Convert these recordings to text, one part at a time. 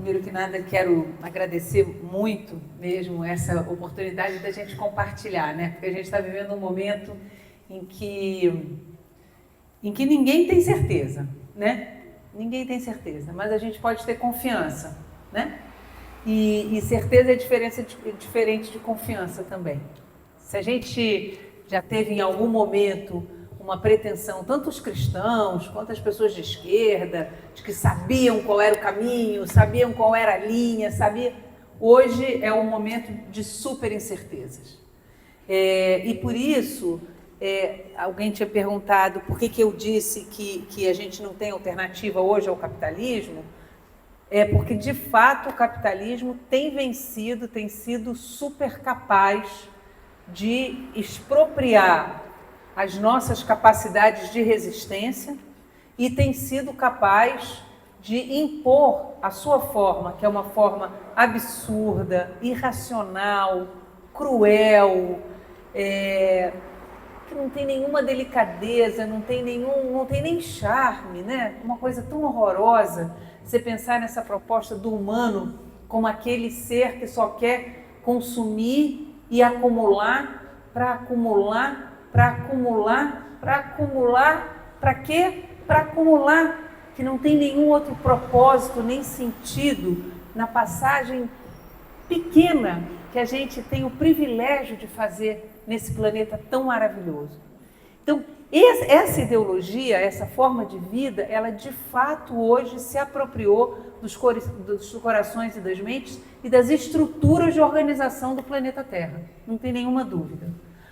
primeiro que nada, quero agradecer muito mesmo essa oportunidade da gente compartilhar, né? Porque a gente está vivendo um momento em que ninguém tem certeza, né? Ninguém tem certeza, mas a gente pode ter confiança, né? E certeza é diferente de confiança também. Se a gente já teve em algum momento uma pretensão, tanto os cristãos quanto as pessoas de esquerda, de que sabiam qual era o caminho, sabiam qual era a linha, hoje é um momento de super incertezas. E por isso, alguém tinha perguntado por que eu disse que a gente não tem alternativa hoje ao capitalismo. Porque de fato o capitalismo tem vencido, tem sido super capaz de expropriar as nossas capacidades de resistência e tem sido capaz de impor a sua forma, que é uma forma absurda, irracional, cruel, que não tem nenhuma delicadeza, não tem nem charme, né? Uma coisa tão horrorosa, você pensar nessa proposta do humano como aquele ser que só quer consumir e acumular, para acumular, para acumular, para acumular, para quê? Para acumular, que não tem nenhum outro propósito, nem sentido na passagem pequena que a gente tem o privilégio de fazer nesse planeta tão maravilhoso. Então, essa ideologia, essa forma de vida, ela de fato hoje se apropriou dos corações e das mentes e das estruturas de organização do planeta Terra, não tem nenhuma dúvida.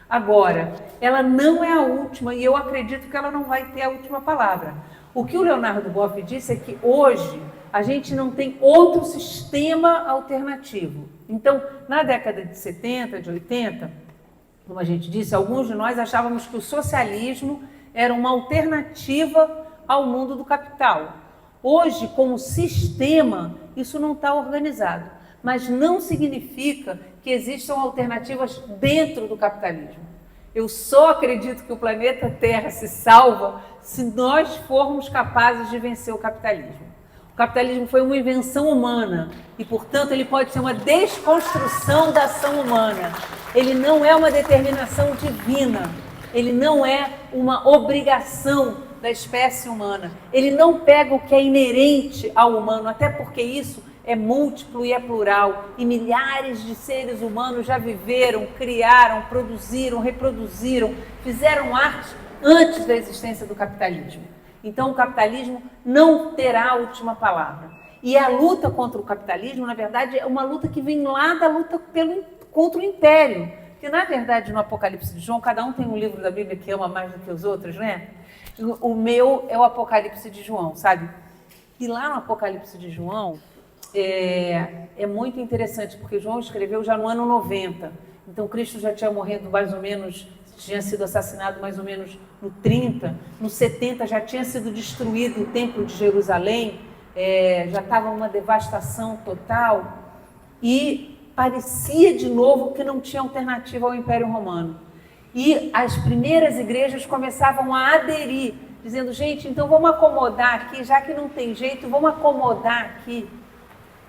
Agora, ela não é a última e eu acredito que ela não vai ter a última palavra. O que o Leonardo Boff disse é que hoje a gente não tem outro sistema alternativo. Então, na década de 70, de 80, como a gente disse, alguns de nós achávamos que o socialismo era uma alternativa ao mundo do capital. Hoje, como sistema, isso não está organizado, mas não significa que existam alternativas dentro do capitalismo. Eu só acredito que o planeta Terra se salva se nós formos capazes de vencer o capitalismo. O capitalismo foi uma invenção humana e, portanto, ele pode ser uma desconstrução da ação humana. Ele não é uma determinação divina, ele não é uma obrigação da espécie humana. Ele não pega o que é inerente ao humano, até porque isso é múltiplo e é plural. E milhares de seres humanos já viveram, criaram, produziram, reproduziram, fizeram arte antes da existência do capitalismo. Então o capitalismo não terá a última palavra. E a luta contra o capitalismo, na verdade, é uma luta que vem lá da luta contra o império. Porque, na verdade, no Apocalipse de João, cada um tem um livro da Bíblia que ama mais do que os outros, né? O meu é o Apocalipse de João, sabe? E lá no Apocalipse de João é muito interessante, porque João escreveu já no ano 90. Então, Cristo já tinha morrido mais ou menos, tinha sido assassinado mais ou menos no 30. No 70 já tinha sido destruído o Templo de Jerusalém, já estava uma devastação total. E parecia de novo que não tinha alternativa ao Império Romano. E as primeiras igrejas começavam a aderir, dizendo, gente, então vamos acomodar aqui, já que não tem jeito, vamos acomodar aqui.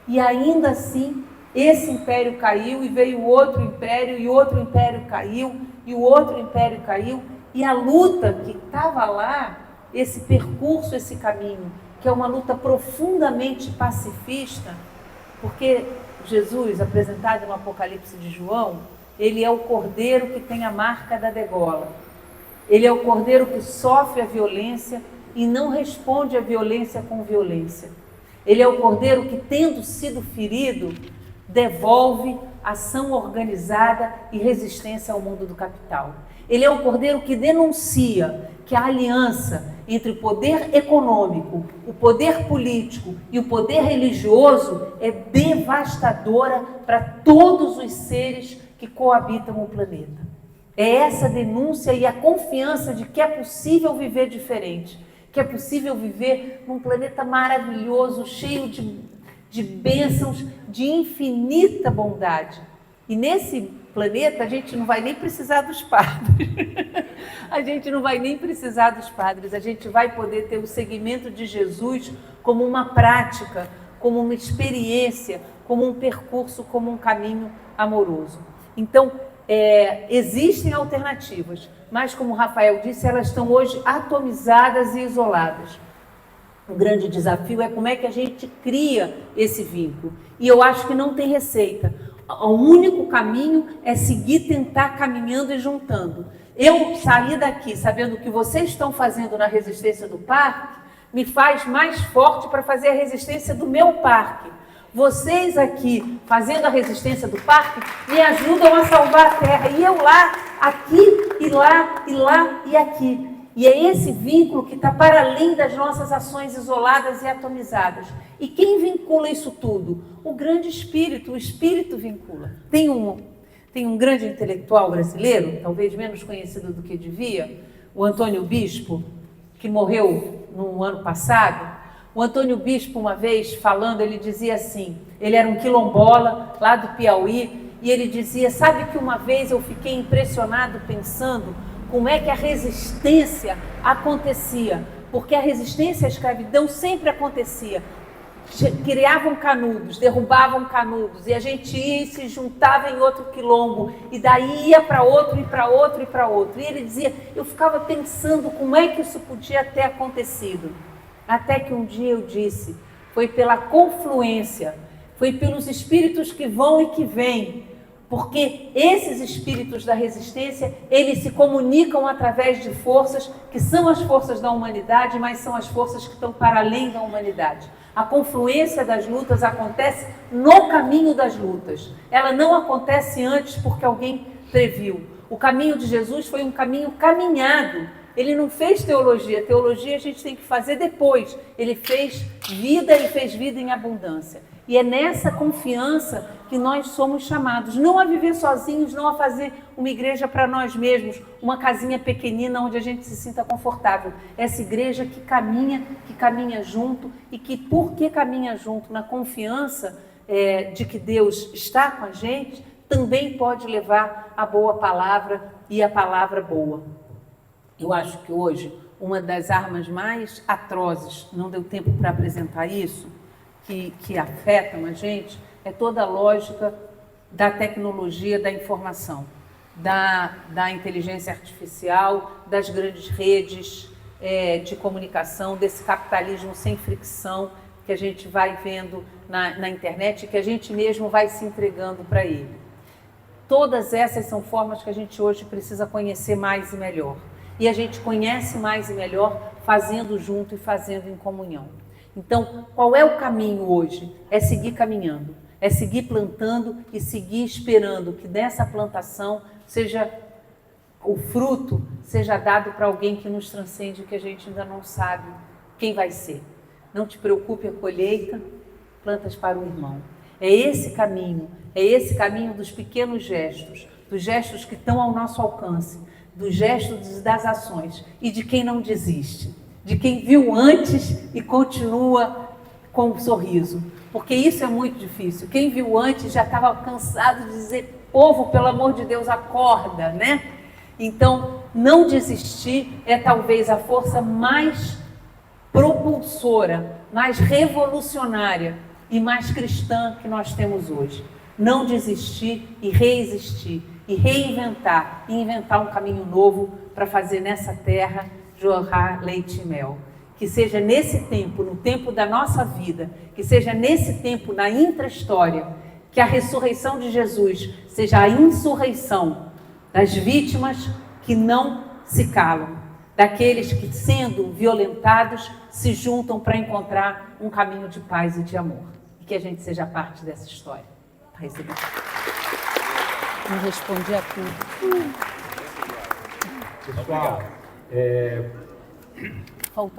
E ainda assim, esse império caiu e veio outro império, e outro império caiu, e o outro império caiu. E a luta que estava lá, esse percurso, esse caminho, que é uma luta profundamente pacifista, porque Jesus, apresentado no Apocalipse de João, ele é o cordeiro que tem a marca da degola. Ele é o cordeiro que sofre a violência e não responde à violência com violência. Ele é o cordeiro que, tendo sido ferido, devolve ação organizada e resistência ao mundo do capital. Ele é o cordeiro que denuncia que a aliança entre o poder econômico, o poder político e o poder religioso é devastadora para todos os seres que coabitam o planeta. É essa denúncia e a confiança de que é possível viver diferente, que é possível viver num planeta maravilhoso, cheio de bênçãos, de infinita bondade. E nesse planeta a gente não vai nem precisar dos padres. A gente não vai nem precisar dos padres. A gente vai poder ter o seguimento de Jesus como uma prática, como uma experiência, como um percurso, como um caminho amoroso. Então, existem alternativas, mas como o Rafael disse, elas estão hoje atomizadas e isoladas. O grande desafio é como é que a gente cria esse vínculo. E eu acho que não tem receita. O único caminho é seguir, tentar caminhando e juntando. Eu sair daqui sabendo o que vocês estão fazendo na resistência do parque, me faz mais forte para fazer a resistência do meu parque. Vocês aqui, fazendo a resistência do parque, me ajudam a salvar a terra. E eu lá, aqui, e lá, e lá, e aqui. E é esse vínculo que está para além das nossas ações isoladas e atomizadas. E quem vincula isso tudo? O grande espírito, o espírito vincula. Tem um grande intelectual brasileiro, talvez menos conhecido do que devia, o Antônio Bispo, que morreu no ano passado. O Antônio Bispo, uma vez falando, ele dizia assim, ele era um quilombola lá do Piauí, e ele dizia, sabe que uma vez eu fiquei impressionado pensando como é que a resistência acontecia, porque a resistência à escravidão sempre acontecia. Criavam canudos, derrubavam canudos, e a gente ia e se juntava em outro quilombo, e daí ia para outro, e para outro, e para outro. E ele dizia, eu ficava pensando como é que isso podia ter acontecido. Até que um dia eu disse, foi pela confluência, foi pelos espíritos que vão e que vêm, porque esses espíritos da resistência, eles se comunicam através de forças que são as forças da humanidade, mas são as forças que estão para além da humanidade. A confluência das lutas acontece no caminho das lutas. Ela não acontece antes porque alguém previu. O caminho de Jesus foi um caminho caminhado. Ele não fez teologia. Teologia a gente tem que fazer depois. Ele fez vida e fez vida em abundância. E é nessa confiança que nós somos chamados, não a viver sozinhos, não a fazer uma igreja para nós mesmos, uma casinha pequenina onde a gente se sinta confortável. Essa igreja que caminha junto e que, porque caminha junto na confiança de que Deus está com a gente, também pode levar a boa palavra e a palavra boa. Eu acho que hoje, uma das armas mais atrozes, não deu tempo para apresentar isso, que afetam a gente, é toda a lógica da tecnologia da informação, da inteligência artificial, das grandes redes de comunicação, desse capitalismo sem fricção que a gente vai vendo na internet e que a gente mesmo vai se entregando para ele. Todas essas são formas que a gente hoje precisa conhecer mais e melhor. E a gente conhece mais e melhor fazendo junto e fazendo em comunhão. Então, qual é o caminho hoje? É seguir caminhando, é seguir plantando e seguir esperando que dessa plantação o fruto seja dado para alguém que nos transcende, que a gente ainda não sabe quem vai ser. Não te preocupe a colheita, plantas para o irmão. É esse caminho dos pequenos gestos, dos gestos que estão ao nosso alcance, dos gestos das ações e de quem não desiste. De quem viu antes e continua com um sorriso. Porque isso é muito difícil. Quem viu antes já estava cansado de dizer, povo, pelo amor de Deus, acorda, né? Então, não desistir é talvez a força mais propulsora, mais revolucionária e mais cristã que nós temos hoje. Não desistir e reexistir, e reinventar, e inventar um caminho novo para fazer nessa terra jorrar leite e mel. Que seja nesse tempo, no tempo da nossa vida, que seja nesse tempo na intra-história, que a ressurreição de Jesus seja a insurreição das vítimas que não se calam, daqueles que, sendo violentados, se juntam para encontrar um caminho de paz e de amor. E que a gente seja parte dessa história. Paz e bem. Não respondi a tudo. Pessoal,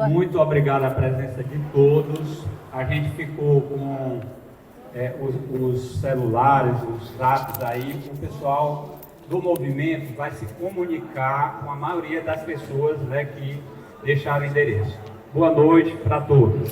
muito obrigado à presença de todos. A gente ficou com os celulares, os apps aí. O pessoal do movimento vai se comunicar com a maioria das pessoas, né, que deixaram o endereço. Boa noite para todos.